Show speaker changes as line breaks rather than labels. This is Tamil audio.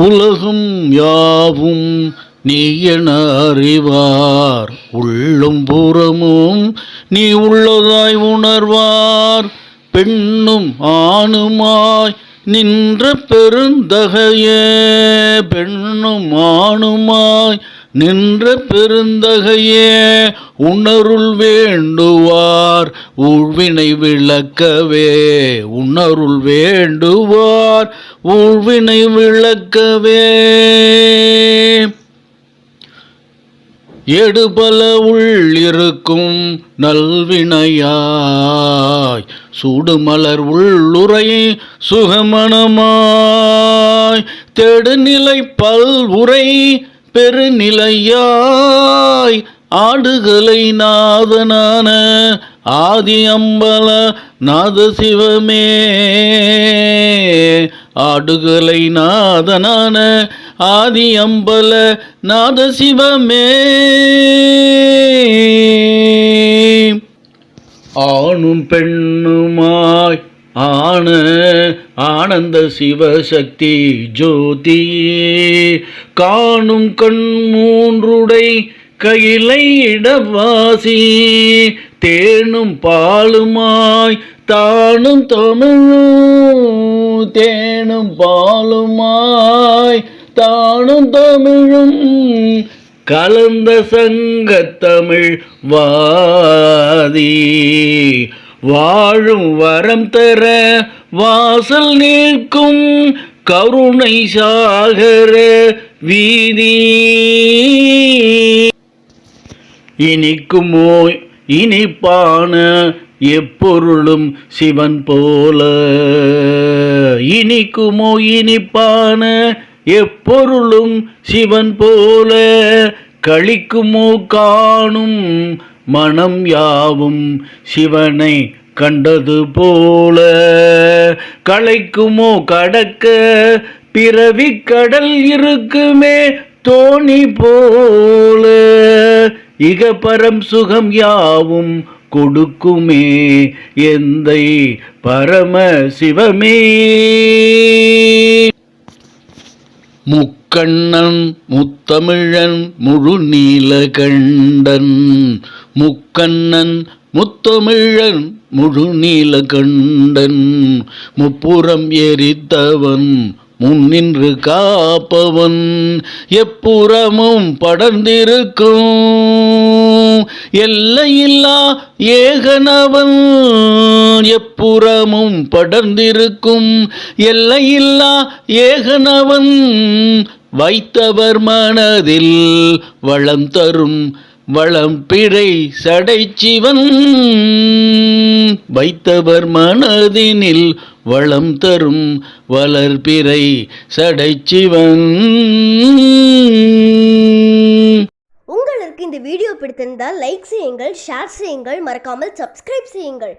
உலகும் யாவும் நீ என அறிவார், உள்ளும் புறமும் நீ உள்ளதாய் உணர்வார். பெண்ணும் ஆணுமாய் நின்ற பெருந்தகையே, பெண்ணும் ஆணுமாய் நின்ற பெருந்தகையே, உணருள் வேண்டுவார் ஊழ்வினை விளக்கவே, உணருள் வேண்டுவார் ஊழ்வினை விளக்கவே. எடுபல உள்ளிருக்கும் நல்வினையாய், சூடுமலர் உள்ளுரை சுகமனமாய், தேடுநிலை பல்வுரை பெருநிலையாய், ஆடுகளை நாதனான ஆதி அம்பல நாத சிவமே, ஆடுகளை நாதனான ஆதி அம்பல நாத சிவமே. ஆணும் பெண்ணுமாய் ஆன ஆனந்த சிவசக்தி ஜோதியே, காணும் கண் மூன்றுடை கையிலை இடவாசி, தேனும் பாலுமாய் தானும் தமிழும், தேனும் பாலுமாய் தானும் தமிழும், கலந்த சங்கத்தமிழ் வாதி, வாழும் வரம் தர வாசல் நிற்கும் கருணை சாகர வீதி. இனிக்குமோ இனிப்பான எப்பொருளும் சிவன் போல, இனிக்குமோ இனிப்பான எப்பொருளும் சிவன் போல, களிக்குமோ காணும் மனம் யாவும் சிவனை கண்டது போல, களைக்குமோ கடக்க பிறவி கடல் இருக்குமே தோணி போல, இகபரம் சுகம் யாவும் கொடுக்குமே எந்தை பரம சிவமே. முக்கண்ணன் முத்தமிழன் முழு நீலகண்டன், முக்கண்ணன் முத்தமிழன் முழு நீலகண்டன், முப்புறம் எரித்தவன் முன்னின்று காப்பவன், எப்புறமும் படர்ந்திருக்கும் எல்லையில்லா ஏகனவன், எப்புறமும் படர்ந்திருக்கும் எல்லையில்லா ஏகனவன், வைத்தவர் மனதில் வளம் தரும் வளம்பிறை சடைச்சிவன், வைத்தவர் மனதினில் வளம் தரும் வளர்பிறை சடைச்சிவன்.
உங்களுக்கு இந்த வீடியோ பிடித்திருந்தால் லைக் செய்யுங்கள், ஷேர் செய்யுங்கள், மறக்காமல் சப்ஸ்கிரைப் செய்யுங்கள்.